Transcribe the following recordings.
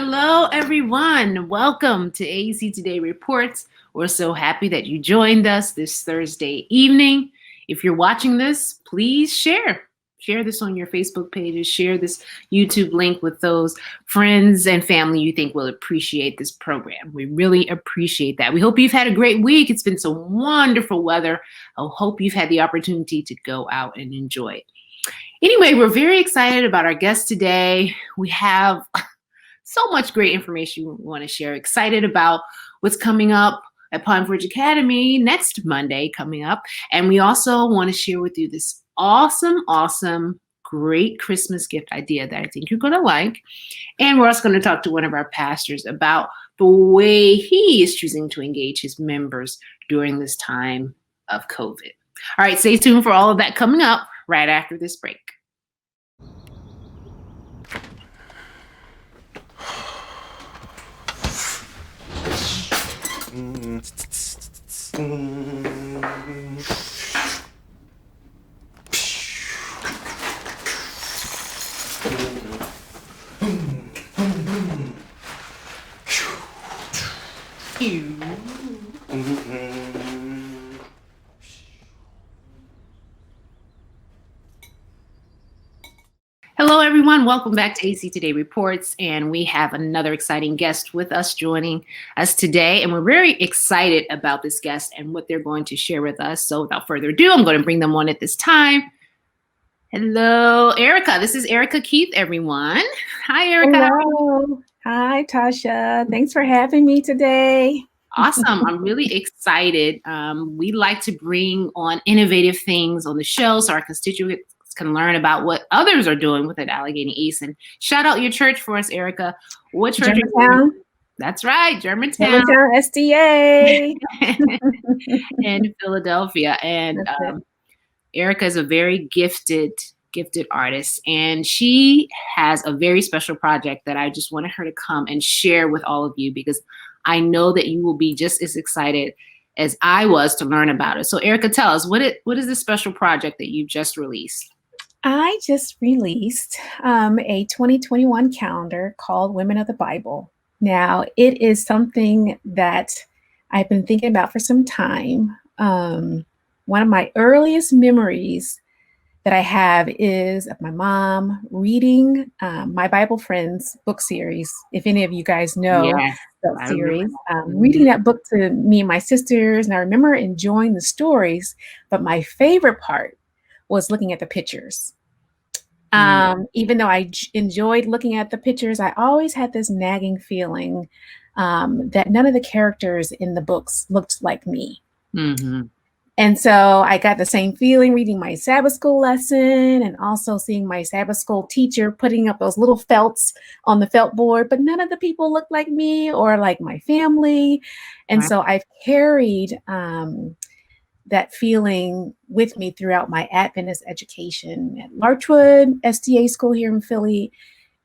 Hello, everyone. Welcome to AEC Today Reports. We're so happy that you joined us this Thursday evening. If you're watching this, please share. Share this on your Facebook pages. Share this YouTube link with those friends and family you think will appreciate this program. We really appreciate that. We hope you've had a great week. It's been some wonderful weather. I hope you've had the opportunity to go out and enjoy it. Anyway, we're very excited about our guest today. We have so much great information we want to share. Excited about what's coming up at Palm Forge Academy next Monday coming up. And we also want to share with you this awesome, great Christmas gift idea that I think you're going to like. And we're also going to talk to one of our pastors about the way he is choosing to engage his members during this time of COVID. All right, stay tuned for all of that coming up right after this break. Hello, everyone. Welcome back to AEC Today Reports. And we have another exciting guest with us joining us today. And we're very excited about this guest and what they're going to share with us. So without further ado, I'm going to bring them on at this time. Hello, Erica. This is Erica Keith, everyone. Hi, Erica. Hello. Hi, Tasha. Thanks for having me today. Awesome. I'm really excited. We like to bring on innovative things on the show so our constituents can learn about what others are doing within Allegheny East. And shout out your church for us, Erica. What church? Germantown. That's right, Germantown SDA. in Philadelphia. And Erica is a very gifted artist, and she has a very special project that I just wanted her to come and share with all of you, because I know that you will be just as excited as I was to learn about it. So Erica, tell us, what is this special project that you just released? I just released a 2021 calendar called Women of the Bible. Now, it is something that I've been thinking about for some time. One of my earliest memories that I have is of my mom reading my Bible Friends book series. If any of you guys know that series, reading that book to me and my sisters. And I remember enjoying the stories, but my favorite part was looking at the pictures. Even though I enjoyed looking at the pictures, I always had this nagging feeling that none of the characters in the books looked like me. Mm-hmm. And so I got the same feeling reading my Sabbath school lesson and also seeing my Sabbath school teacher putting up those little felts on the felt board, but none of the people looked like me or like my family. And so I've carried that feeling with me throughout my Adventist education at Larchwood SDA school here in Philly,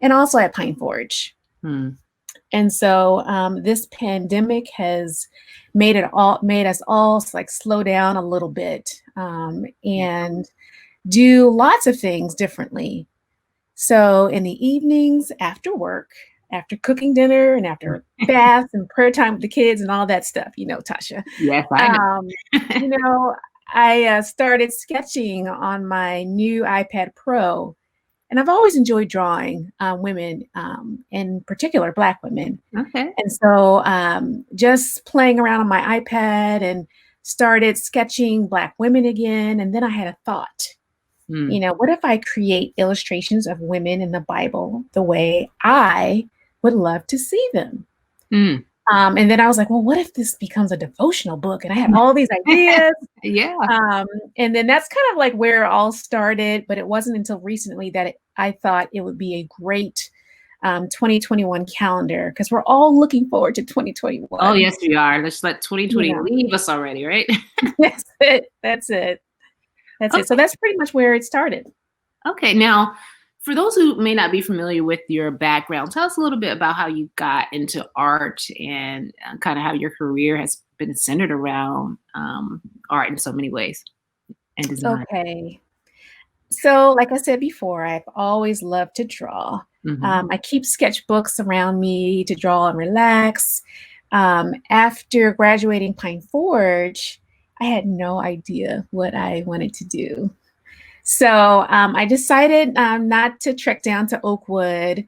and also at Pine Forge. And so this pandemic has made us all like slow down a little bit and do lots of things differently. So in the evenings after work, after cooking dinner and after baths and prayer time with the kids and all that stuff, Tasha. Yes, I know. I started sketching on my new iPad Pro. And I've always enjoyed drawing women, in particular Black women. Okay. And so just playing around on my iPad and started sketching Black women again. And then I had a thought, what if I create illustrations of women in the Bible the way I would love to see them? And then I was like, well, what if this becomes a devotional book? And I had all these ideas. And then that's kind of like where it all started. But it wasn't until recently that I thought it would be a great 2021 calendar, because we're all looking forward to 2021. Oh, yes, we are. Let's let 2020 leave us already, right? That's it. So that's pretty much where it started. Okay. Now, for those who may not be familiar with your background, tell us a little bit about how you got into art and kind of how your career has been centered around art in so many ways and design. Okay. So like I said before, I've always loved to draw. I keep sketchbooks around me to draw and relax. After graduating Pine Forge, I had no idea what I wanted to do. So I decided not to trek down to Oakwood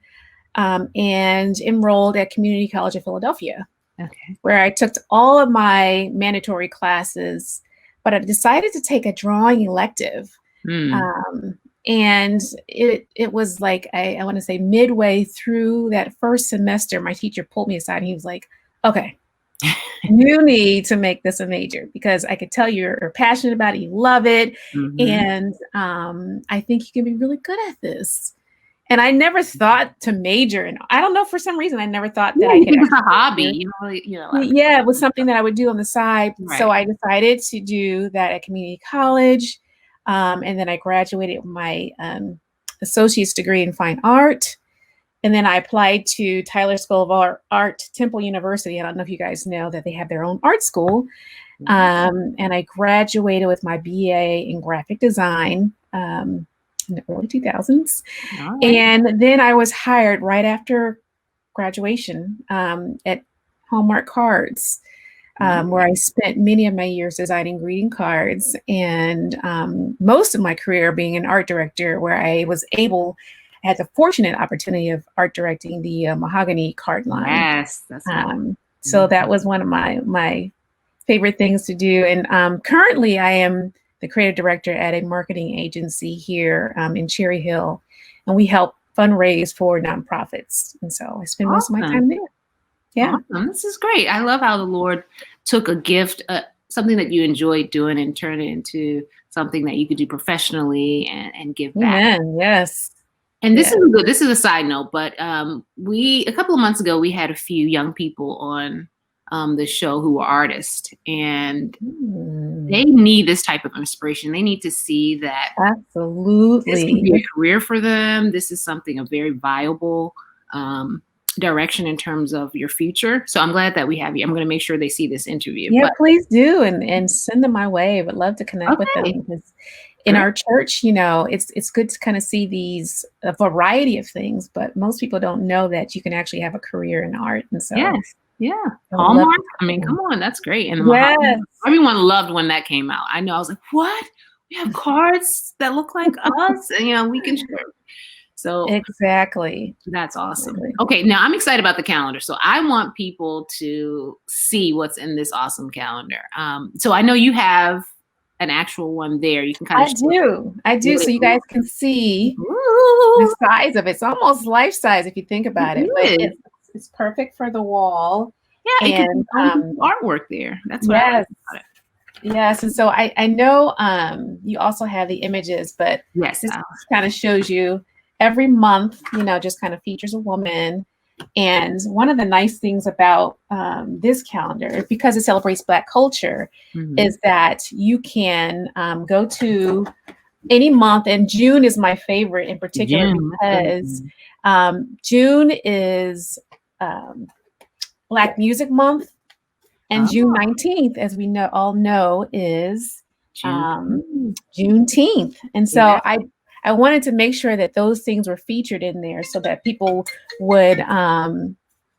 and enrolled at Community College of Philadelphia, where I took all of my mandatory classes, but I decided to take a drawing elective. And it was like, I want to say midway through that first semester, my teacher pulled me aside and he was like, okay, you need to make this a major because I could tell you're passionate about it, you love it. And I think you can be really good at this. And I never thought to major. And I don't know, for some reason, I never thought that I could. It was a hobby. Yeah, it was something that I would do on the side. Right. So I decided to do that at community college. And then I graduated with my associate's degree in fine art. And then I applied to Tyler School of Art, Temple University. I don't know if you guys know that they have their own art school. And I graduated with my BA in graphic design in the early 2000s. Right. And then I was hired right after graduation at Hallmark Cards, where I spent many of my years designing greeting cards and most of my career being an art director, where I had the fortunate opportunity of art directing the mahogany card line. Yes, that's so that was one of my favorite things to do. And currently I am the creative director at a marketing agency here in Cherry Hill, and we help fundraise for nonprofits. And so I spend most of my time there. Yeah. Awesome. This is great. I love how the Lord took a gift, something that you enjoyed doing, and turned it into something that you could do professionally and give back. Amen. Yes. And this is good. This is a side note, but a couple of months ago, we had a few young people on the show who were artists, and they need this type of inspiration. They need to see that absolutely this can be a career for them. This is a very viable direction in terms of your future. So I'm glad that we have you. I'm going to make sure they see this interview. Yeah, please do, and send them my way. I would love to connect with them, because in our church, it's good to kind of see a variety of things, but most people don't know that you can actually have a career in art. And so, Hallmark. I mean, come on, that's great. And everyone loved when that came out. I know. I was like, what? We have cards that look like us, and we can share. So exactly, that's awesome. Okay, now I'm excited about the calendar. So I want people to see what's in this awesome calendar. So I know you have an actual one there. You can kind of I do. So you guys can see the size of it. It's almost life size if you think about it. But it's perfect for the wall. Yeah, and artwork there. That's what I like about it. Yes, and so I know you also have the images, but this kind of shows you every month. Just kind of features a woman. And one of the nice things about this calendar, because it celebrates Black culture, is that you can go to any month. And June is my favorite in particular because June is Black Music Month. And June 19th, as we all know, is Juneteenth. And so I wanted to make sure that those things were featured in there so that people would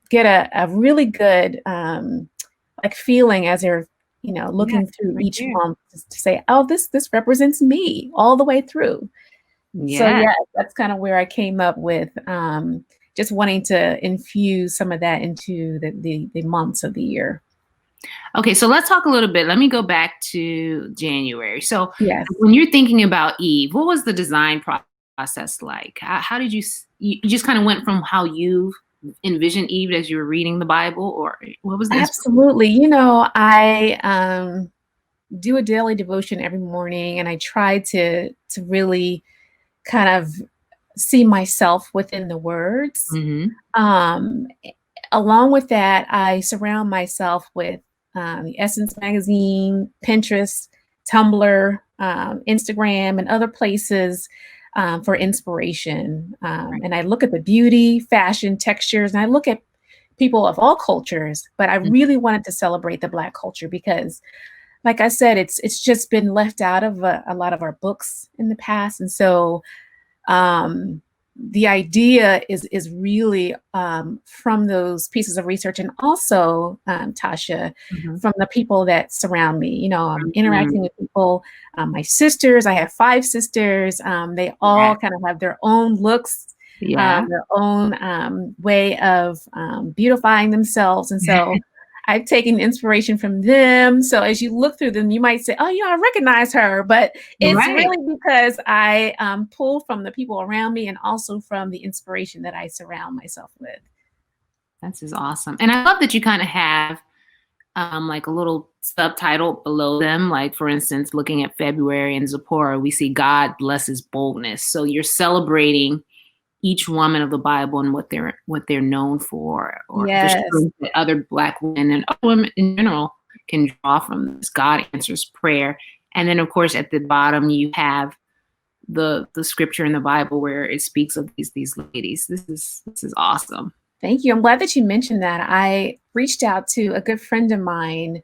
get a really good feeling as they're looking through each month to say, oh, this represents me all the way through. So that's kind of where I came up with just wanting to infuse some of that into the months of the year. Okay, so let's talk a little bit. Let me go back to January. So when you're thinking about Eve, what was the design process like? How did you just kind of went from how you envisioned Eve as you were reading the Bible, or what was this? Absolutely. I do a daily devotion every morning, and I try to really kind of see myself within the words. Along with that, I surround myself with the Essence magazine, Pinterest, Tumblr, Instagram, and other places for inspiration. And I look at the beauty, fashion, textures, and I look at people of all cultures, but I really wanted to celebrate the Black culture because, like I said, it's just been left out of a lot of our books in the past. And so the idea is really from those pieces of research, and also, Tasha, Mhm. from the people that surround me. I'm interacting Mhm. with people, my sisters. I have 5 sisters. They Yeah. all kind of have their own looks, Yeah. their own way of beautifying themselves, and so I've taken inspiration from them. So as you look through them, you might say, "Oh, I recognize her," but it's Right. really because I pull from the people around me and also from the inspiration that I surround myself with. That's just awesome. And I love that you kind of have like a little subtitle below them. Like, for instance, looking at February and Zipporah, we see God blesses boldness. So you're celebrating each woman of the Bible and what they're known for, or the Yes. strength that other Black women and other women in general can draw from this. God answers prayer. And then, of course, at the bottom, you have the scripture in the Bible where it speaks of these ladies. This is awesome. Thank you. I'm glad that you mentioned that. I reached out to a good friend of mine.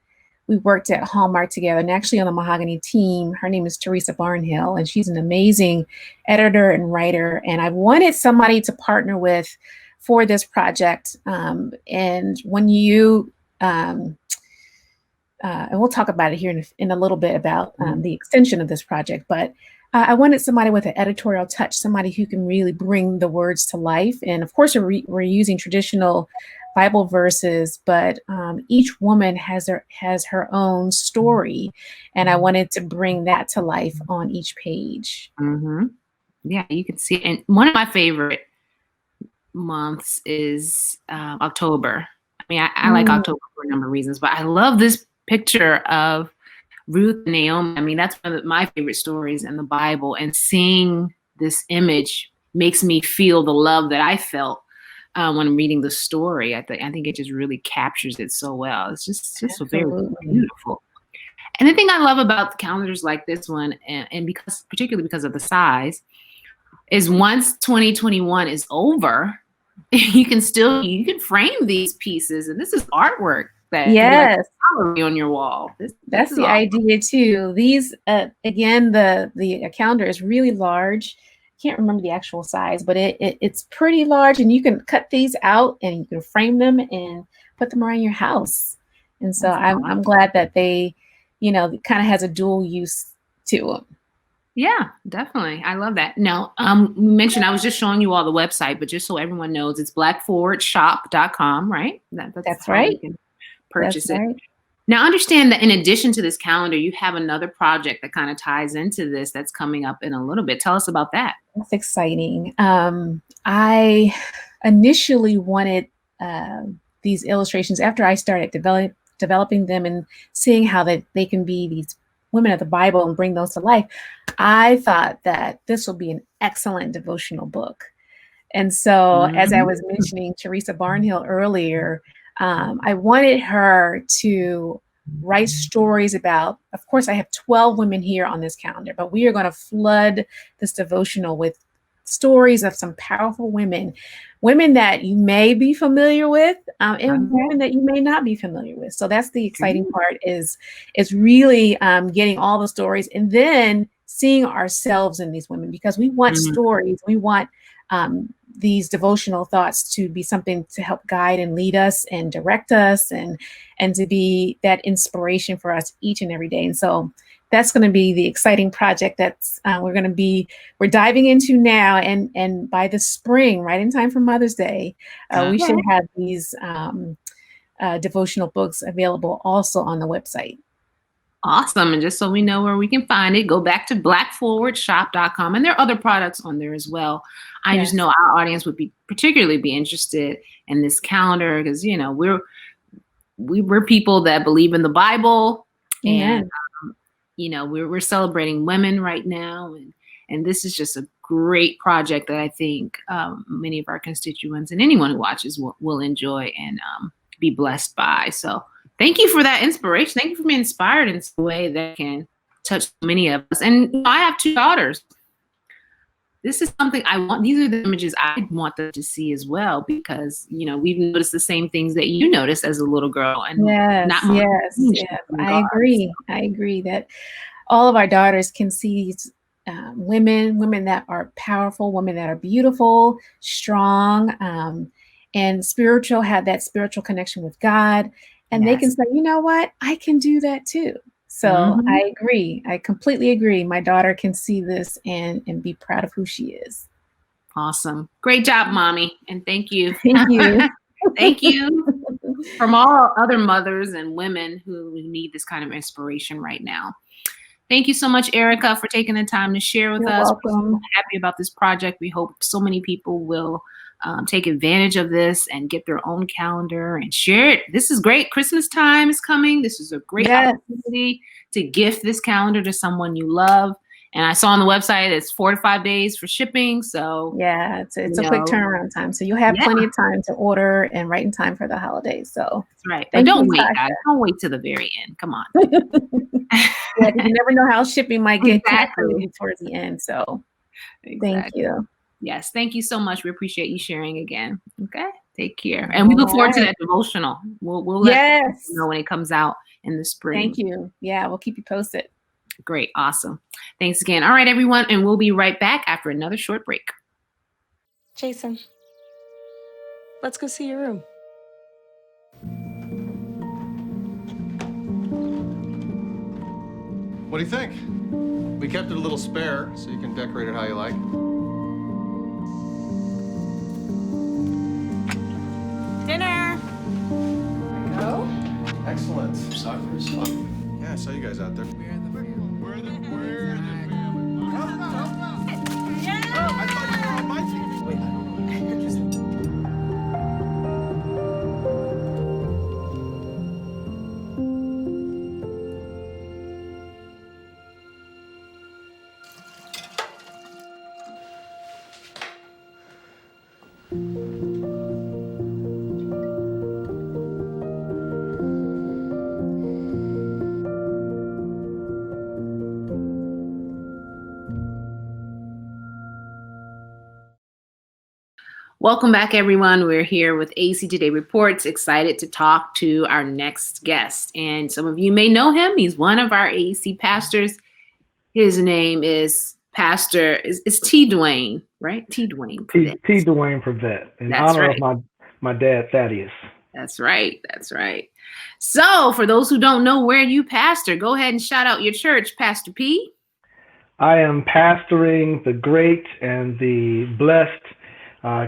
We worked at Hallmark together, and actually on the Mahogany team. Her name is Teresa Barnhill, and she's an amazing editor and writer. And I wanted somebody to partner with for this project. And when you, and we'll talk about it here in a little bit about the extension of this project, but I wanted somebody with an editorial touch, somebody who can really bring the words to life. And of course, we're using traditional Bible verses, but each woman has her own story, and I wanted to bring that to life on each page. Mm-hmm. Yeah, you can see. And one of my favorite months is October. I mean, I like Mm, October for a number of reasons, but I love this picture of Ruth and Naomi. I mean, that's one of my favorite stories in the Bible. And seeing this image makes me feel the love that I felt when reading the story. I think it just really captures it so well. It's just so very absolutely. beautiful. And the thing I love about calendars like this one, and because particularly because of the size, is once 2021 is over, you can frame these pieces, and this is artwork that can be like Yes. a gallery on your wall. This That's is the awesome. idea too. These, again, the calendar is really large. Can't remember the actual size, but it's pretty large, and you can cut these out and you can frame them and put them around your house. And so That's I'm awesome. glad that they, kind of has a dual use to them. Yeah, definitely. I love that. Now, you mentioned I was just showing you all the website, but just so everyone knows, it's blackforwardshop.com, right? That's That's how they right. can That's purchase it. right. Now, understand that in addition to this calendar, you have another project that kind of ties into this that's coming up in a little bit. Tell us about that. That's exciting. I initially wanted these illustrations after I started developing them and seeing how that they can be these women of the Bible and bring those to life. I thought that this will be an excellent devotional book. And so, as I Mhm. was mentioning Teresa Barnhill earlier, I wanted her to write stories about, of course, I have 12 women here on this calendar, but we are going to flood this devotional with stories of some powerful women, women that you may be familiar with, and Okay. women that you may not be familiar with. So that's the exciting part is really getting all the stories and then seeing ourselves in these women, because we want Mhm. stories. We want these devotional thoughts to be something to help guide and lead us and direct us, and to be that inspiration for us each and every day. And so that's going to be the exciting project that's we're diving into now, and by the spring, right in time for Mother's Day, we should Okay. have these devotional books available also on the website. Awesome. And just so we know where we can find it, go back to blackforwardshop.com. And there are other products on there as well. I just Yes. know our audience would be particularly be interested in this calendar because we're people that believe in the Bible, and Amen. we're celebrating women right now, and this is just a great project that I think many of our constituents and anyone who watches will enjoy and be blessed by. So thank you for that inspiration. Thank you for being inspired in a way that can touch many of us. And I have 2 daughters. This is something I want. These are the images I want them to see as well, because we've noticed the same things that you noticed as a little girl, and Yes, not much yes, changed yes. in I regards. agree. I agree that all of our daughters can see women that are powerful, women that are beautiful, strong, and spiritual, have that spiritual connection with God. And they can Yes. say, you know what, I can do that too. So Mhm. I agree. I completely agree. My daughter can see this and be proud of who she is. Awesome. Great job, mommy. And thank you. Thank you. Thank you from all other mothers and women who need this kind of inspiration right now. Thank you so much, Erica, for taking the time to share with You're us. We're so welcome. happy about this project. We hope so many people will take advantage of this and get their own calendar and share it. This is great. Christmas time is coming. This is a great Yes. opportunity to gift this calendar to someone you love. And I saw on the website it's 4 to 5 days for shipping. So, Yeah, it's you a quick know, turnaround time. So you'll have yeah, plenty of time to order and right in time for the holidays. So that's right. But thank don't you, wait, guys. Sasha. Don't wait to the very end. Come on. Yeah, because you never know how shipping might get kind of Exactly. crazy towards the end. So thank Exactly. you. Yes. Thank you so much. We appreciate you sharing again. Okay. Take care. And we All look forward to right. that devotional. We'll let people Yes. know when it comes out in the spring. Thank you. Yeah, we'll keep you posted. Great. Awesome. Thanks again. All right, everyone. And we'll be right back after another short break. Jason, let's go see your room. What do you think? We kept it a little spare, so you can decorate it how you like. Dinner. Go? Excellent. Soccer is fun. Yeah, I saw you guys out there. We're the family. We're the family. Oh, I thought you were on my team. Wait, I don't know. Welcome back, everyone. We're here with AEC Today Reports, excited to talk to our next guest. And some of you may know him. He's one of our AEC pastors. His name is Pastor, it's T. DuWayne, right? T. DuWayne. T. DuWayne Privette, in That's honor right. of my dad, Thaddeus. That's right. That's right. So, for those who don't know where you pastor, go ahead and shout out your church, Pastor P. I am pastoring the great and the blessed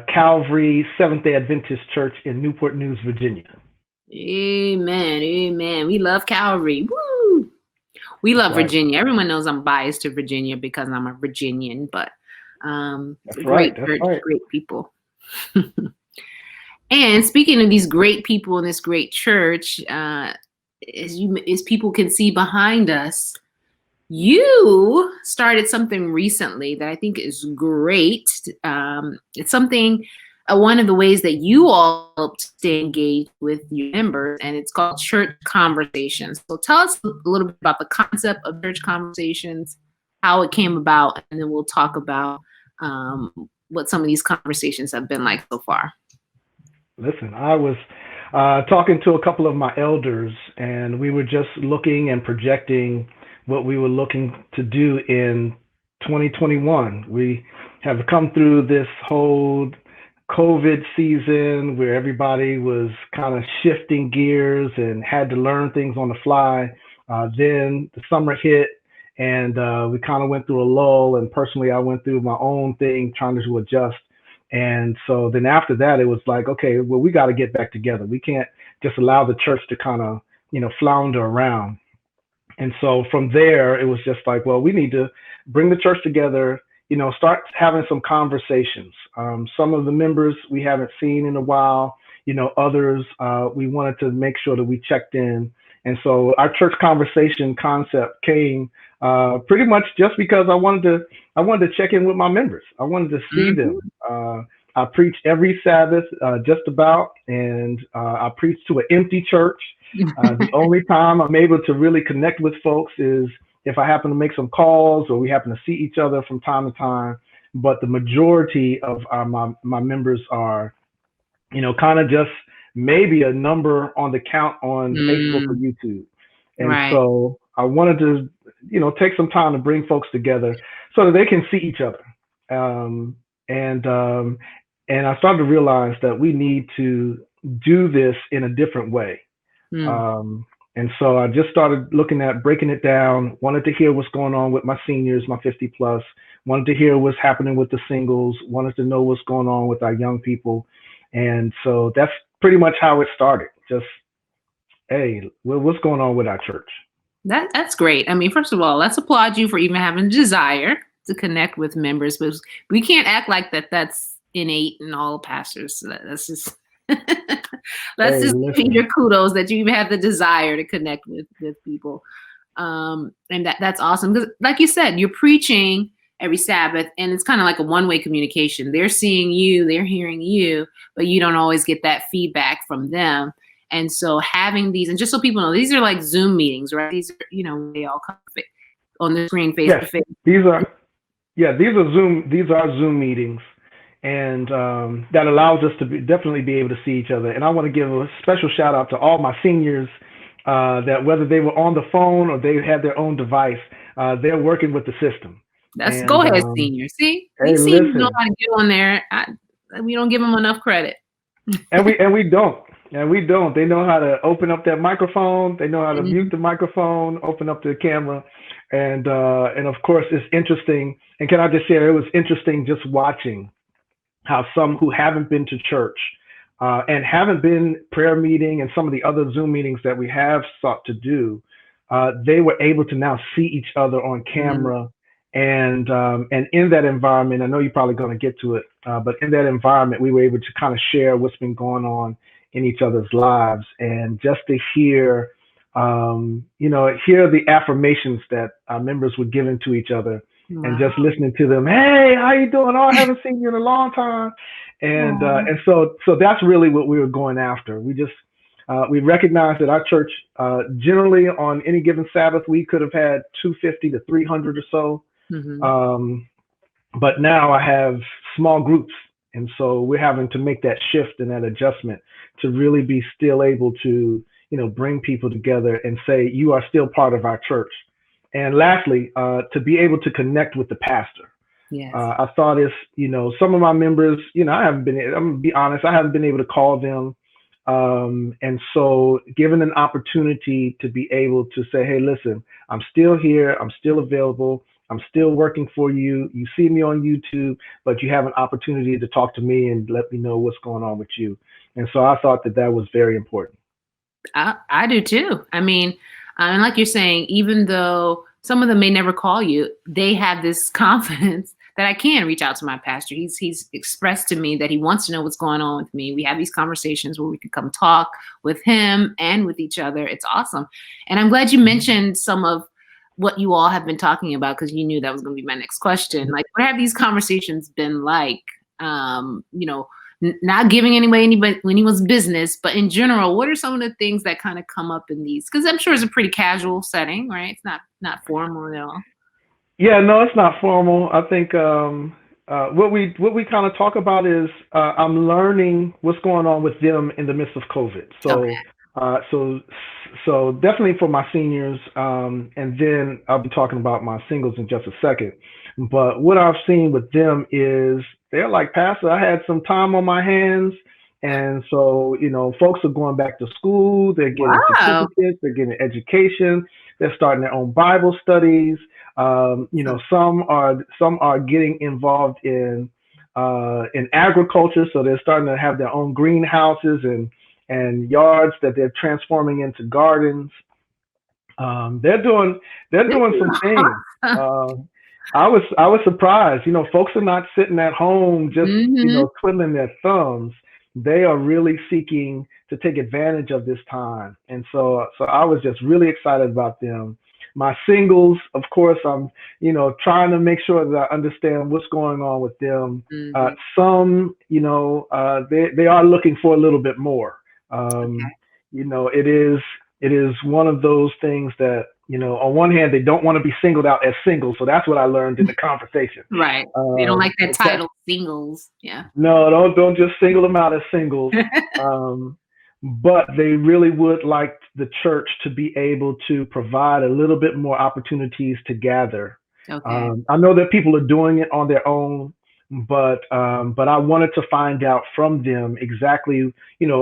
Calvary Seventh-day Adventist Church in Newport News, Virginia. Amen. Amen. We love Calvary. Woo! We love right. Virginia. Everyone knows I'm biased to Virginia because I'm a Virginian, but That's great right. That's church, right. great people. And speaking of these great people in this great church, as people can see behind us, you started something recently that I think is great. It's something, one of the ways that you all help stay engaged with your members, and it's called Church Conversations. So tell us a little bit about the concept of Church Conversations, how it came about, and then we'll talk about what some of these conversations have been like so far. Listen, I was talking to a couple of my elders, and we were just looking and projecting what we were looking to do in 2021. We have come through this whole COVID season where everybody was kind of shifting gears and had to learn things on the fly. Then the summer hit, and we kind of went through a lull. And personally, I went through my own thing trying to adjust. And so then after that, it was like, okay, well, we got to get back together. We can't just allow the church to kind of, flounder around. And so from there, it was just like, well, we need to bring the church together, start having some conversations. Some of the members we haven't seen in a while, others we wanted to make sure that we checked in. And so our church conversation concept came pretty much just because I wanted to check in with my members. I wanted to see them. I preach every Sabbath, just about, and I preach to an empty church. The only time I'm able to really connect with folks is if I happen to make some calls or we happen to see each other from time to time. But the majority of my members are, kind of just maybe a number on the count on Facebook or YouTube. And Right. so I wanted to, take some time to bring folks together. so that they can see each other. Um, and I started to realize that we need to do this in a different way. Mm. And so I just started looking at breaking it down, wanted to hear what's going on with my seniors, my 50 plus, wanted to hear what's happening with the singles, wanted to know what's going on with our young people. And so that's pretty much how it started. Just, hey, what's going on with our church? That's great. I mean, first of all, let's applaud you for even having a desire to connect with members, but we can't act like that's innate in all pastors. So that's just let's just give you your kudos that you even have the desire to connect with people. And that's awesome because, like you said, you're preaching every Sabbath, and it's kind of like a one-way communication. They're seeing you, they're hearing you, but you don't always get that feedback from them. And so having these, and just so people know, these are like Zoom meetings, right? These are, they all come on the screen face to face. These are Zoom meetings, and that allows us to definitely be able to see each other. And I want to give a special shout out to all my seniors that whether they were on the phone or they had their own device, they're working with the system. Go ahead, seniors. See, these seniors know how to get on there. We don't give them enough credit. and we don't. And we don't. They know how to open up that microphone. They know how to mute the microphone, open up the camera. And of course, it's interesting. And can I just share, it was interesting just watching how some who haven't been to church and haven't been prayer meeting and some of the other Zoom meetings that we have sought to do, they were able to now see each other on camera. And in that environment, I know you're probably going to get to it, but in that environment, we were able to kind of share what's been going on in each other's lives, and just to hear, hear the affirmations that our members were giving to each other, and just listening to them. Hey, how you doing? Oh, I haven't seen you in a long time. And so that's really what we were going after. We just we recognized that our church generally on any given Sabbath we could have had 250 to 300 or so. But now I have small groups, and so we're having to make that shift and that adjustment to really be still able to, bring people together and say, you are still part of our church. And lastly, to be able to connect with the pastor. Yes. I thought some of my members, I'm gonna be honest, I haven't been able to call them. And so given an opportunity to be able to say, hey, listen, I'm still here. I'm still available. I'm still working for you. You see me on YouTube, but you have an opportunity to talk to me and let me know what's going on with you. And so I thought that was very important. I do too. I mean, and like you're saying, even though some of them may never call you, they have this confidence that I can reach out to my pastor. He's expressed to me that he wants to know what's going on with me. We have these conversations where we can come talk with him and with each other. It's awesome. And I'm glad you mentioned some of what you all have been talking about, because you knew that was going to be my next question. Like, what have these conversations been like? Not giving anyone's business, but in general, what are some of the things that kind of come up in these? Because I'm sure it's a pretty casual setting, right? It's not formal at all. Yeah, no, it's not formal. I think what we kind of talk about is I'm learning what's going on with them in the midst of COVID. So so definitely for my seniors, and then I'll be talking about my singles in just a second. But what I've seen with them is they're like, Pastor, I had some time on my hands. And so, folks are going back to school. They're getting certificates. They're getting education. They're starting their own Bible studies. Some are getting involved in agriculture. So they're starting to have their own greenhouses and yards that they're transforming into gardens. They're doing some things. I was surprised. Folks are not sitting at home just twiddling their thumbs. They are really seeking to take advantage of this time, and so I was just really excited about them. My singles, of course, I'm trying to make sure that I understand what's going on with them. Some, they are looking for a little bit more. It is one of those things that, on one hand, they don't want to be singled out as singles. So that's what I learned in the conversation. Right. They don't like that title, singles. Yeah. No, don't just single them out as singles. But they really would like the church to be able to provide a little bit more opportunities to gather. Okay. I know that people are doing it on their own, but I wanted to find out from them exactly,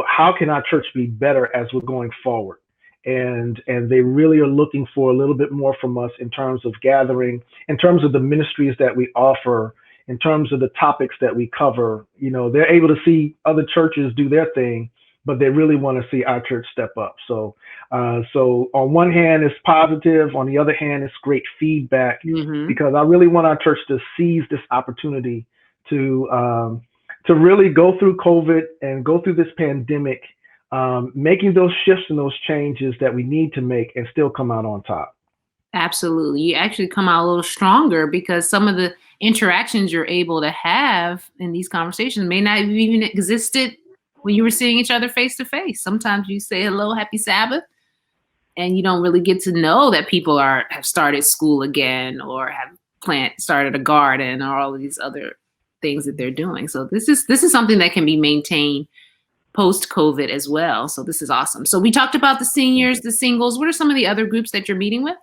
how can our church be better as we're going forward, and they really are looking for a little bit more from us in terms of gathering, in terms of the ministries that we offer, in terms of the topics that we cover. They're able to see other churches do their thing, but they really want to see our church step up. So on one hand, it's positive. On the other hand, it's great feedback, Mm-hmm. because I really want our church to seize this opportunity to really go through COVID and go through this pandemic, making those shifts and those changes that we need to make and still come out on top. Absolutely. You actually come out a little stronger because some of the interactions you're able to have in these conversations may not have even existed when you were seeing each other face to face. Sometimes you say hello, happy Sabbath, and you don't really get to know that people have started school again or have started a garden or all of these other things that they're doing. So this is something that can be maintained post COVID as well. So this is awesome. So we talked about the seniors, the singles. What are some of the other groups that you're meeting with?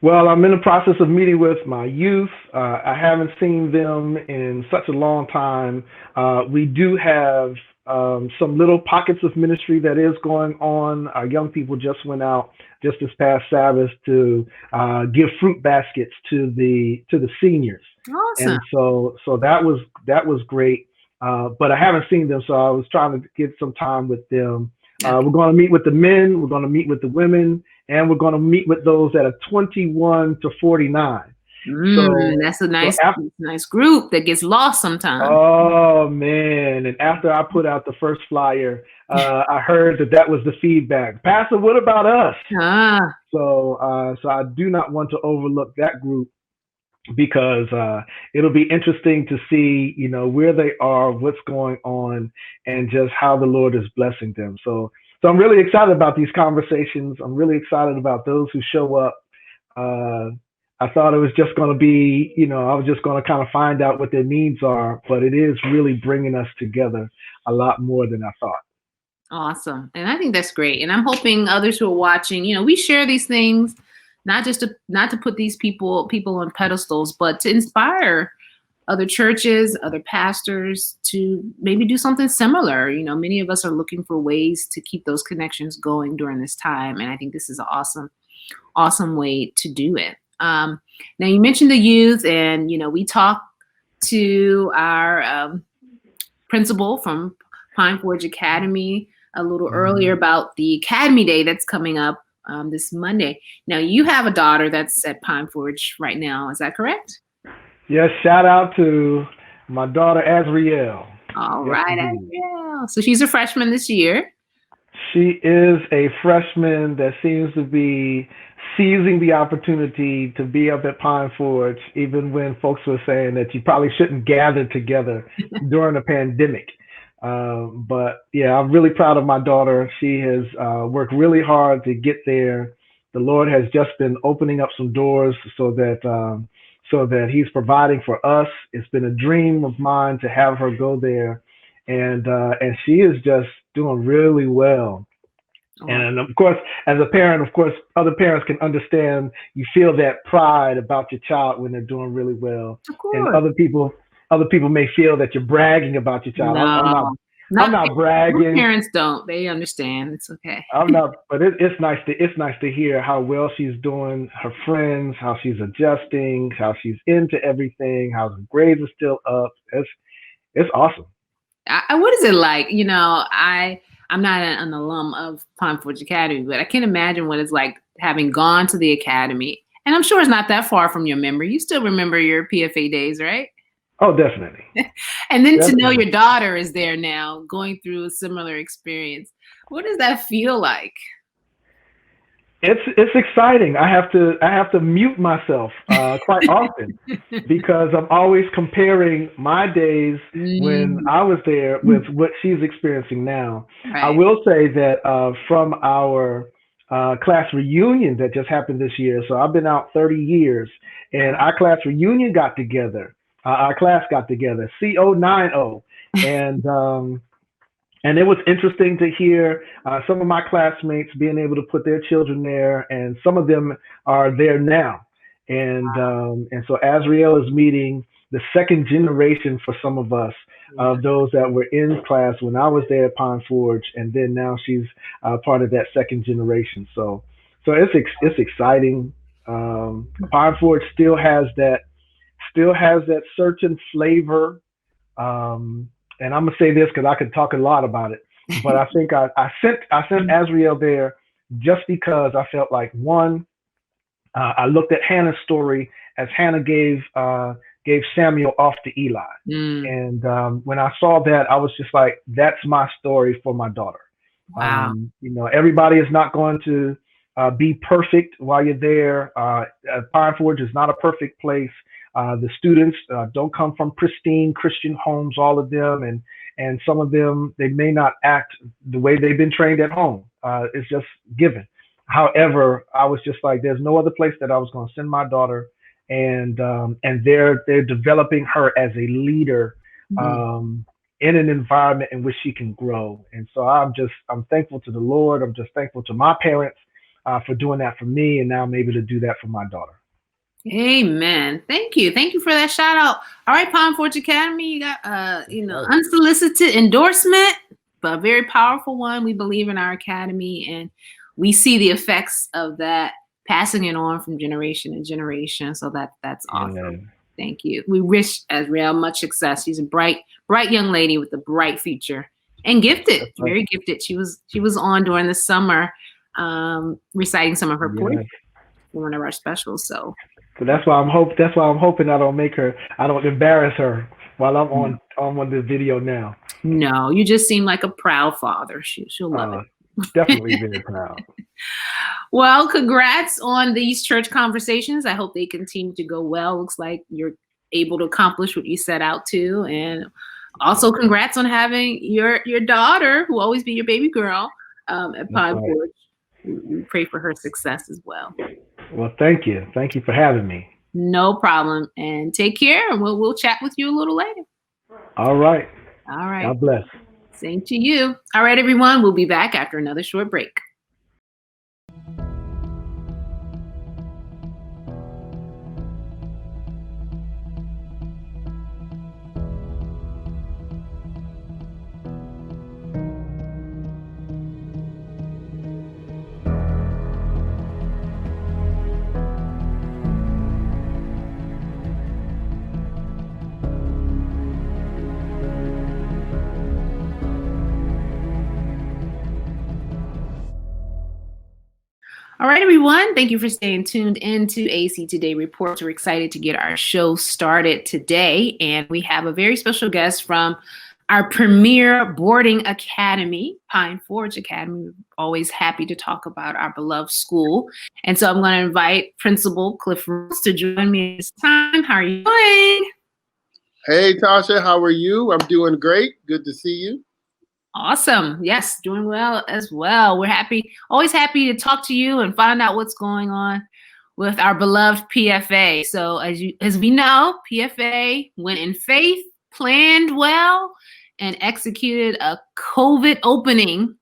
Well, I'm in the process of meeting with my youth. I haven't seen them in such a long time. We do have some little pockets of ministry that is going on. Our young people just went out just this past Sabbath to give fruit baskets to the seniors, Awesome. and so that was great. But I haven't seen them, so I was trying to get some time with them. We're going to meet with the men. We're going to meet with the women. And we're going to meet with those that are 21 to 49. That's a nice group that gets lost sometimes. Oh, man. And after I put out the first flyer, I heard that was the feedback. Pastor, what about us? So I do not want to overlook that group, because it'll be interesting to see, where they are, what's going on, and just how the Lord is blessing them. So I'm really excited about these conversations. I'm really excited about those who show up. I thought it was just going to be, I was just going to kind of find out what their needs are, but it is really bringing us together a lot more than I thought. Awesome. And I think that's great. And I'm hoping others who are watching, we share these things, not to put these people on pedestals, but to inspire other churches, other pastors to maybe do something similar. Many of us are looking for ways to keep those connections going during this time. And I think this is an awesome way to do it. Now you mentioned the youth, and, we talked to our principal from Pine Forge Academy a little earlier about the Academy Day that's coming up this Monday. Now you have a daughter that's at Pine Forge right now. Is that correct? Yes, shout out to my daughter, Azriel. All right, Azriel. So she's a freshman this year. She is a freshman that seems to be seizing the opportunity to be up at Pine Forge, even when folks were saying that you probably shouldn't gather together during a pandemic. But yeah, I'm really proud of my daughter. She has worked really hard to get there. The Lord has just been opening up some doors so that He's providing for us. It's been a dream of mine to have her go there, and she is just doing really well. And of course, as a parent, other parents can understand. You feel that pride about your child when they're doing really well, and other people may feel that you're bragging about your child. No, I'm not bragging. Parents don't. They understand. It's okay. I'm not, but it's nice to hear how well she's doing. Her friends, how she's adjusting, how she's into everything, how the grades are still up. It's awesome. What is it like? I'm not an alum of Pine Forge Academy, but I can imagine what it's like having gone to the academy. And I'm sure it's not that far from your memory. You still remember your PFA days, right? Oh, definitely. And then to know your daughter is there now going through a similar experience. What does that feel like? It's exciting. I have to mute myself quite often because I'm always comparing my days when I was there with what she's experiencing now. Right. I will say that from our class reunion that just happened this year, so I've been out 30 years, and our class reunion got together. Our class got together, CO90, and it was interesting to hear some of my classmates being able to put their children there, and some of them are there now. And so Azriel is meeting the second generation for some of us of those that were in class when I was there at Pine Forge, and then now she's part of that second generation. So it's exciting. Pine Forge still has that certain flavor. And I'm gonna say this because I could talk a lot about it, but I think I sent Azriel there just because I felt like one, I looked at Hannah's story as Hannah gave Samuel off to Eli, and when I saw that, I was just like, that's my story for my daughter. Wow. Everybody is not going to be perfect while you're there. Pine Forge is not a perfect place. The students don't come from pristine Christian homes, all of them, and some of them, they may not act the way they've been trained at home. It's just given. However, I was just like, there's no other place that I was going to send my daughter, and they're developing her as a leader in an environment in which she can grow. And so I'm thankful to the Lord. I'm just thankful to my parents for doing that for me, and now I'm able to do that for my daughter. Amen. Thank you for that shout out. All right, Pine Forge Academy, you got unsolicited endorsement, but a very powerful one. We believe in our academy, and we see the effects of that passing it on from generation to generation. So that's awesome. Amen. Thank you. We wish Azriel much success. She's a bright young lady with a bright future and gifted, very gifted. She was on during the summer, reciting some of her poetry for one of our specials. So that's why I'm hoping I don't embarrass her while I'm on the video now. No, you just seem like a proud father. She'll love it. Definitely very proud. Well, congrats on these church conversations. I hope they continue to go well. Looks like you're able to accomplish what you set out to. And also congrats on having your daughter, who will always be your baby girl, at Pine Forge. We pray for her success as well. Well, thank you. Thank you for having me. No problem. And take care, and we'll chat with you a little later. All right. All right. God bless. Same to you. All right, everyone. We'll be back after another short break. All right, everyone. Thank you for staying tuned into AEC Today Reports. We're excited to get our show started today. And we have a very special guest from our premier boarding academy, Pine Forge Academy. We're always happy to talk about our beloved school. And so I'm going to invite Principal Clifford to join me this time. How are you doing? Hey, Tasha. How are you? I'm doing great. Good to see you. Awesome. Yes, doing well as well. We're always happy to talk to you and find out what's going on with our beloved PFA. So as we know, PFA went in faith, planned well, and executed a COVID opening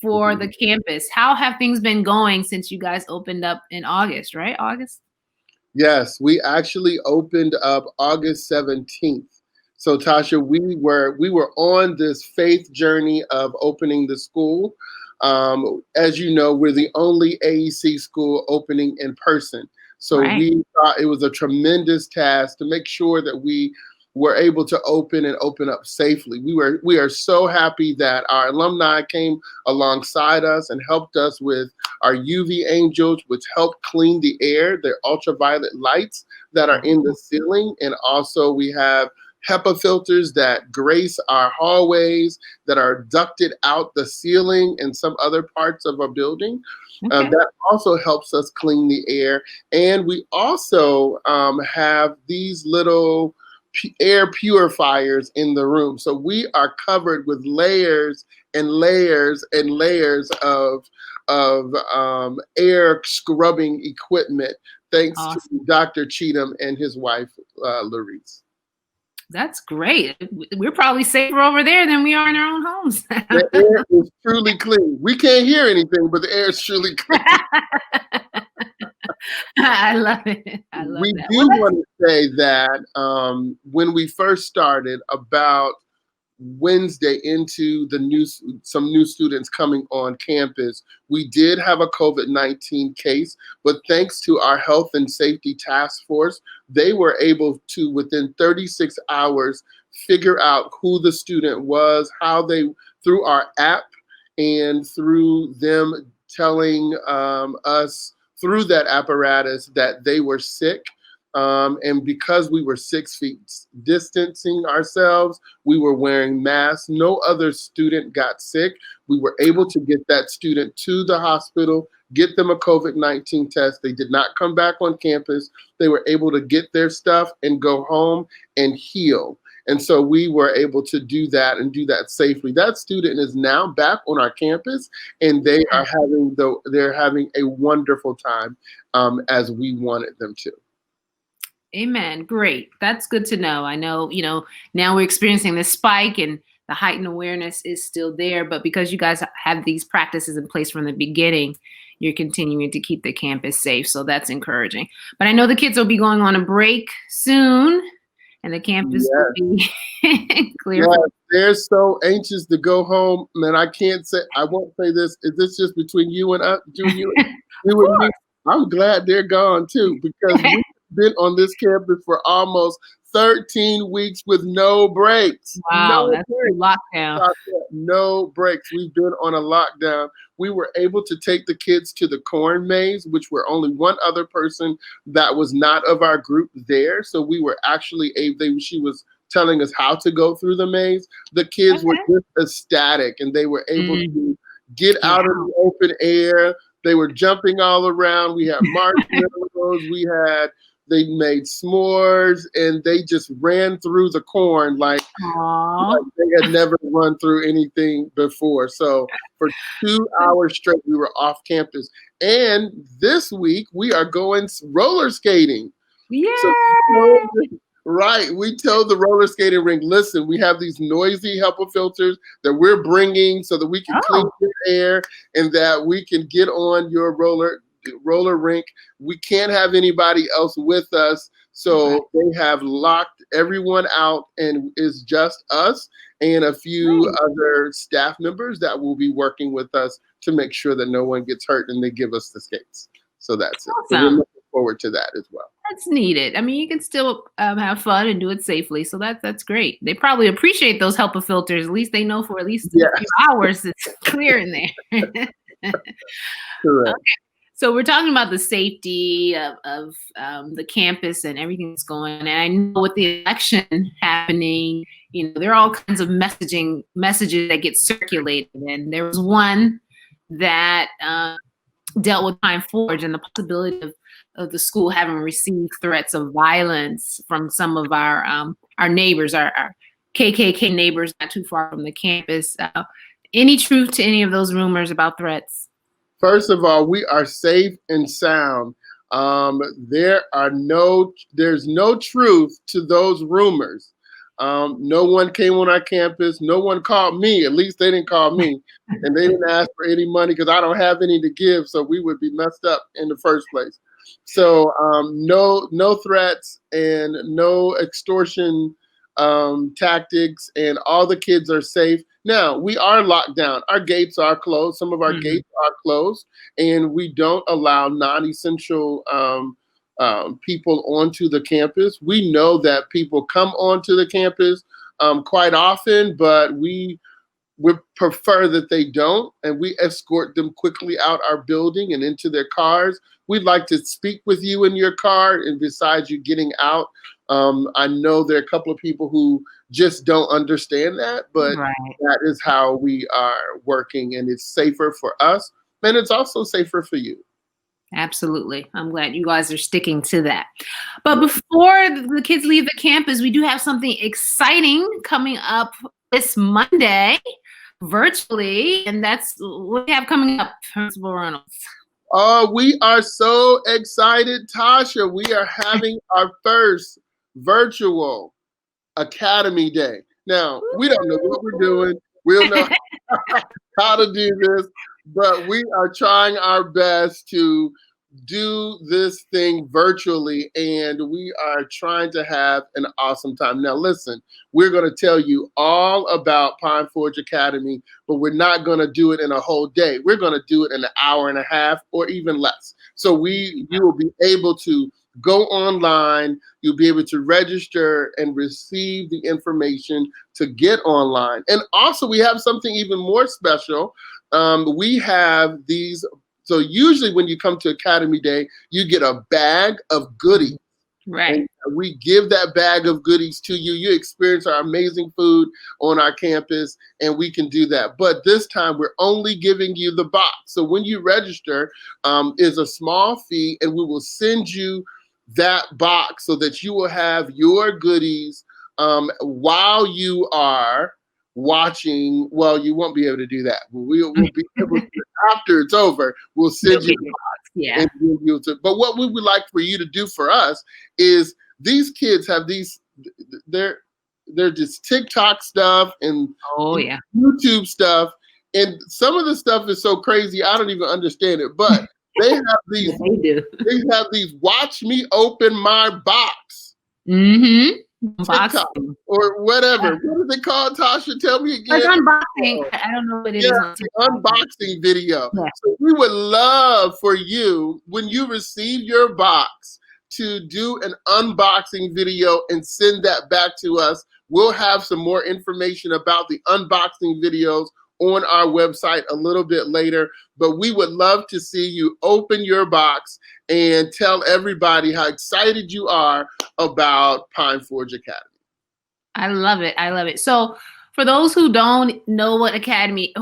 for the campus. How have things been going since you guys opened up in August, right? August? Yes, we actually opened up August 17th. So Tasha, we were on this faith journey of opening the school. As you know, we're the only AEC school opening in person. So we thought it was a tremendous task to make sure that we were able to open up safely. We are so happy that our alumni came alongside us and helped us with our UV angels, which help clean the air, the ultraviolet lights that are in the ceiling. And also we have HEPA filters that grace our hallways, that are ducted out the ceiling and some other parts of our building. That also helps us clean the air. And we also have these little air purifiers in the room. So we are covered with layers and layers and layers of air scrubbing equipment, thanks to Dr. Cheatham and his wife, Larice. That's great. We're probably safer over there than we are in our own homes. The air is truly clean. We can't hear anything, but the air is truly clean. I love it. I love We that. do want to say that when we first started, about Wednesday into some new students coming on campus, we did have a COVID-19 case, but thanks to our health and safety task force, they were able to, within 36 hours, figure out who the student was, through our app and through them telling us through that apparatus that they were sick. And because we were 6 feet distancing ourselves, we were wearing masks. No other student got sick. We were able to get that student to the hospital, get them a COVID-19 test. They did not come back on campus. They were able to get their stuff and go home and heal. And so we were able to do that and do that safely. That student is now back on our campus, and they're having a wonderful time as we wanted them to. Amen. Great. That's good to know. I know, now we're experiencing this spike and the heightened awareness is still there, but because you guys have these practices in place from the beginning, you're continuing to keep the campus safe. So that's encouraging. But I know the kids will be going on a break soon and the campus will be clear. Yes, they're so anxious to go home. Man, I won't say this. Is this just between you and us, you and me? I'm glad they're gone too, because we've been on this campus for almost 13 weeks with no breaks. Wow, No that's a lockdown. No breaks. We've been on a lockdown. We were able to take the kids to the corn maze, which were only one other person that was not of our group there. So we were actually she was telling us how to go through the maze. The kids were just ecstatic, and they were able to get out in the open air. They were jumping all around. We had marshmallows. They made s'mores, and they just ran through the corn like they had never run through anything before. So for 2 hours straight, we were off campus. And this week, we are going roller skating. Yeah. Right. We told the roller skating rink, listen, we have these noisy HEPA filters that we're bringing so that we can clean the air and that we can get on your roller rink. We can't have anybody else with us. So they have locked everyone out, and it's just us and a few other staff members that will be working with us to make sure that no one gets hurt, and they give us the skates. So that's it. So we're looking forward to that as well. That's needed. I mean, you can still have fun and do it safely. So that's great. They probably appreciate those HEPA filters. At least they know for at least a few hours it's clear in there. Correct. Okay. So we're talking about the safety of the campus and everything that's going on. And I know with the election happening, there are all kinds of messages that get circulated. And there was one that dealt with Pine Forge and the possibility of the school having received threats of violence from some of our neighbors, our KKK neighbors not too far from the campus. Any truth to any of those rumors about threats? First of all, we are safe and sound. There's no truth to those rumors. No one came on our campus. No one called me. At least they didn't call me. And they didn't ask for any money because I don't have any to give. So we would be messed up in the first place. So no threats and no extortion tactics, and all the kids are safe. Now, we are locked down. Our gates are closed. Some of our gates are closed, and we don't allow non-essential people onto the campus. We know that people come onto the campus quite often, but we prefer that they don't, and we escort them quickly out our building and into their cars. We'd like to speak with you in your car, and besides you getting out, I know there are a couple of people who just don't understand that, but that is how we are working, and it's safer for us, and it's also safer for you. Absolutely. I'm glad you guys are sticking to that. But before the kids leave the campus, we do have something exciting coming up this Monday virtually, and that's what we have coming up, Principal Reynolds. We are so excited, Tasha. We are having our first virtual Academy Day. Now, we don't know what we're doing. We don't know how to do this, but we are trying our best to do this thing virtually, and we are trying to have an awesome time. Now, listen, we're going to tell you all about Pine Forge Academy, but we're not going to do it in a whole day. We're going to do it in an hour and a half or even less. So you will be able to go online, you'll be able to register and receive the information to get online. And also, we have something even more special. We have these. So usually when you come to Academy Day, you get a bag of goodies. Right. And we give that bag of goodies to you. You experience our amazing food on our campus, and we can do that. But this time, we're only giving you the box. So when you register, is a small fee, and we will send you that box so that you will have your goodies while you are watching. Well, you won't be able to do that. We'll be able to, after it's over, we'll send you the box. Yeah. But what we would like for you to do for us is, these kids have they're just TikTok stuff and YouTube stuff, and some of the stuff is so crazy I don't even understand it. But they have these. They have these. Watch me open my box. Mm-hmm. TikTok or whatever. What is it called, Tasha? Tell me again. Like unboxing. I don't know what it is. Unboxing video. Yeah. So we would love for you, when you receive your box, to do an unboxing video and send that back to us. We'll have some more information about the unboxing videos on our website a little bit later, but we would love to see you open your box and tell everybody how excited you are about Pine Forge Academy. I love it. I love it. So for those who don't know who Academy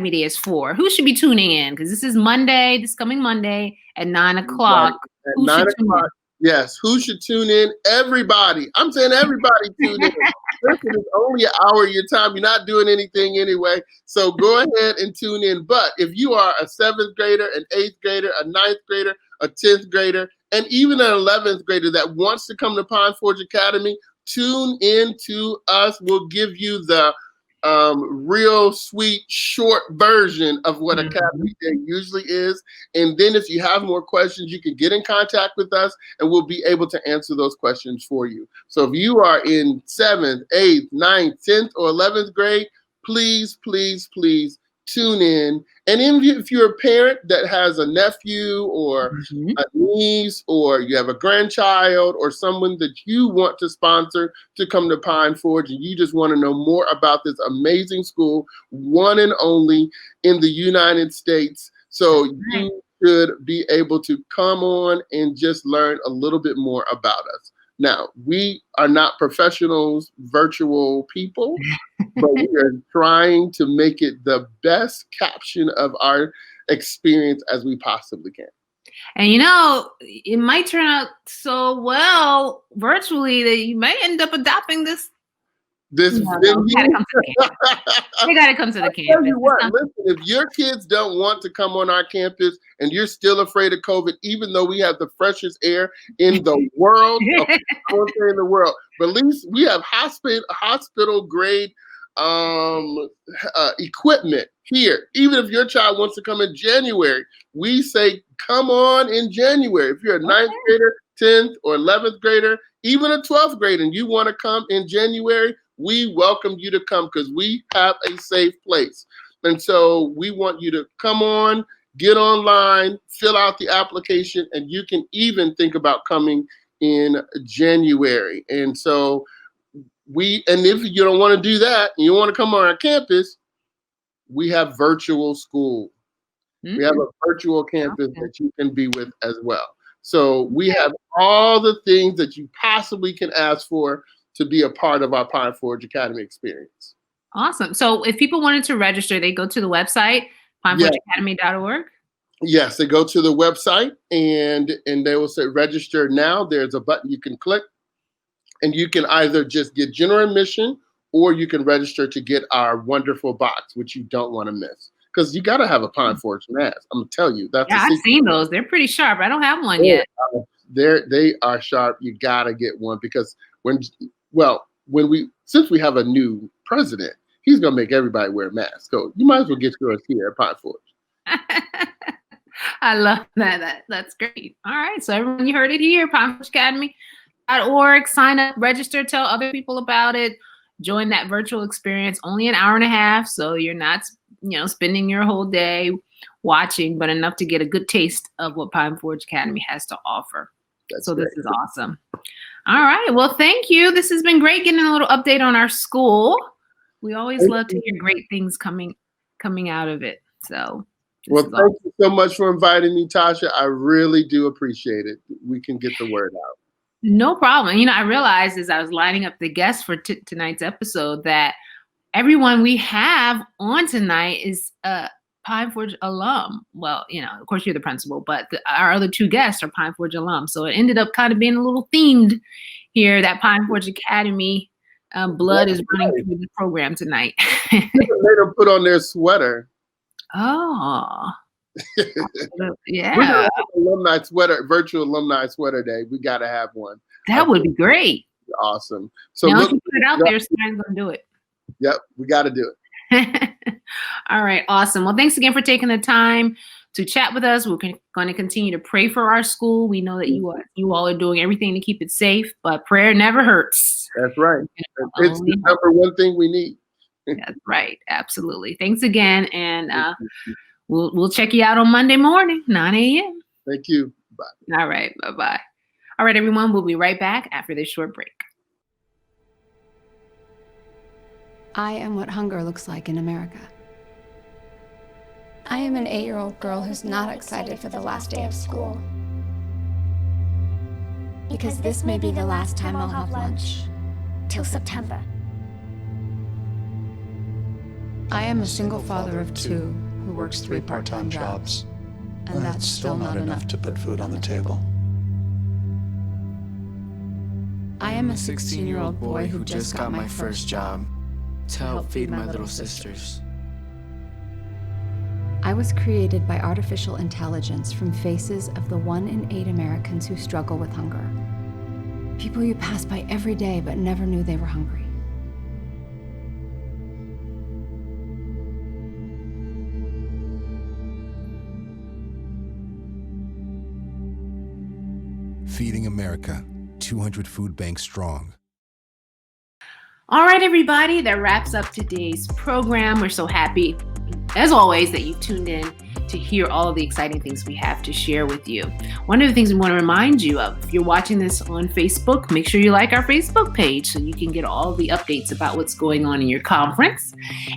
Day is for, who should be tuning in? Because this is Monday, this coming Monday at 9 o'clock. At 9 o'clock. Yes, who should tune in? Everybody. I'm saying everybody tune in. Listen, it's only an hour of your time. You're not doing anything anyway. So go ahead and tune in. But if you are a 7th grader, an 8th grader, a 9th grader, a 10th grader, and even an 11th grader that wants to come to Pine Forge Academy, tune in to us. We'll give you the real sweet short version of what Academy Day usually is. And then if you have more questions, you can get in contact with us and we'll be able to answer those questions for you. So if you are in 7th, 8th, 9th, 10th, or 11th grade, please, please, please tune in. And if you're a parent that has a nephew or a niece, or you have a grandchild or someone that you want to sponsor to come to Pine Forge, and you just want to know more about this amazing school, one and only in the United States. So you should be able to come on and just learn a little bit more about us. Now, we are not professionals, virtual people, but we are trying to make it the best caption of our experience as we possibly can. And you know, it might turn out so well virtually that you might end up adopting this. Venue. They gotta come to the campus. Tell you what, listen, if your kids don't want to come on our campus and you're still afraid of COVID, even though we have the freshest air in the world, I won't say in the world, but at least we have hospital grade equipment here. Even if your child wants to come in January, we say come on in January. If you're a 9th grader, 10th or 11th grader, even a 12th grader, and you want to come in January, we welcome you to come because we have a safe place. And so we want you to come on, get online, fill out the application, and you can even think about coming in January. And so if you don't want to do that and you want to come on our campus, we have virtual school. We have a virtual campus that you can be with as well. So we have all the things that you possibly can ask for to be a part of our Pine Forge Academy experience. Awesome. So if people wanted to register, they go to the website, pineforgeacademy.org. Yes, they go to the website and they will say register now. There's a button you can click, and you can either just get general admission or you can register to get our wonderful box, which you don't want to miss. Because you got to have a Pine Forge mask. I'm going to tell you. I've seen those. They're pretty sharp. I don't have one yet. They are sharp. You got to get one because since we have a new president, he's going to make everybody wear masks. So you might as well get yours here at Pine Forge. I love that. That's great. All right. So everyone, you heard it here, PalmBeachAcademy.org. Sign up, register, tell other people about it. Join that virtual experience. Only an hour and a half, so you're not, spending your whole day watching, but enough to get a good taste of what Pine Forge Academy has to offer. That's so great. This is awesome. All right. Well, thank you. This has been great getting a little update on our school. We always love to hear great things coming out of it. So, well, thank you so much for inviting me, Tasha. I really do appreciate it. We can get the word out. No problem. I realized as I was lining up the guests for tonight's episode that everyone we have on tonight is a Pine Forge alum. Well, of course you're the principal, but our other two guests are Pine Forge alum. So it ended up kind of being a little themed here, that Pine Forge Academy blood is running through the program tonight. They don't put on their sweater. Oh. Yeah. We're gonna have alumni sweater, virtual alumni sweater day. We got to have one. That would be great. Awesome. So now, if you put it out there, somebody's going to do it. Yep, we got to do it. All right, awesome. Well, thanks again for taking the time to chat with us. We're going to continue to pray for our school. We know that you all are doing everything to keep it safe, but prayer never hurts. That's right. It's the number one thing we need. That's right. Absolutely. Thanks again, and we'll check you out on Monday morning, 9 a.m. Thank you. Bye. All right. Bye-bye. All right, everyone. We'll be right back after this short break. I am what hunger looks like in America. I am an 8-year-old girl who's not excited for the last day of school. Because this may be the last time I'll have lunch. Till September. I am a single father of 2 who works 3 part-time jobs. And that's still not enough to put food on the table. I am a 16-year-old boy who just got my first job to help feed my little sisters. I was created by artificial intelligence from faces of the 1 in 8 Americans who struggle with hunger. People you pass by every day but never knew they were hungry. Feeding America, 200 food banks strong. All right, everybody, that wraps up today's program. We're so happy, as always, that you tuned in to hear all of the exciting things we have to share with you. One of the things we want to remind you of, if you're watching this on Facebook, make sure you like our Facebook page so you can get all the updates about what's going on in your conference.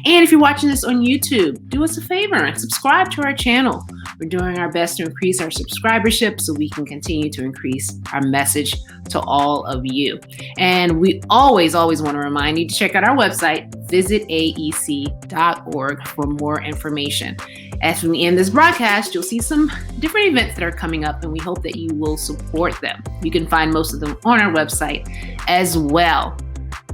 And if you're watching this on YouTube, do us a favor and subscribe to our channel. We're doing our best to increase our subscribership so we can continue to increase our message to all of you. And we always want to remind you to check out our website, visit aec.org for more information. As we end this broadcast, you'll see some different events that are coming up, and we hope that you will support them. You can find most of them on our website as well.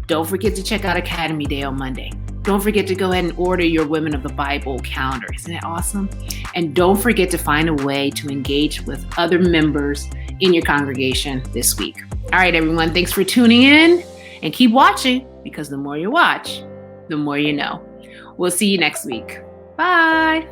Don't forget to check out Academy Day on Monday. Don't forget to go ahead and order your Women of the Bible calendar. Isn't that awesome? And don't forget to find a way to engage with other members in your congregation this week. All right, everyone, thanks for tuning in, and keep watching, because the more you watch, the more you know. We'll see you next week. Bye.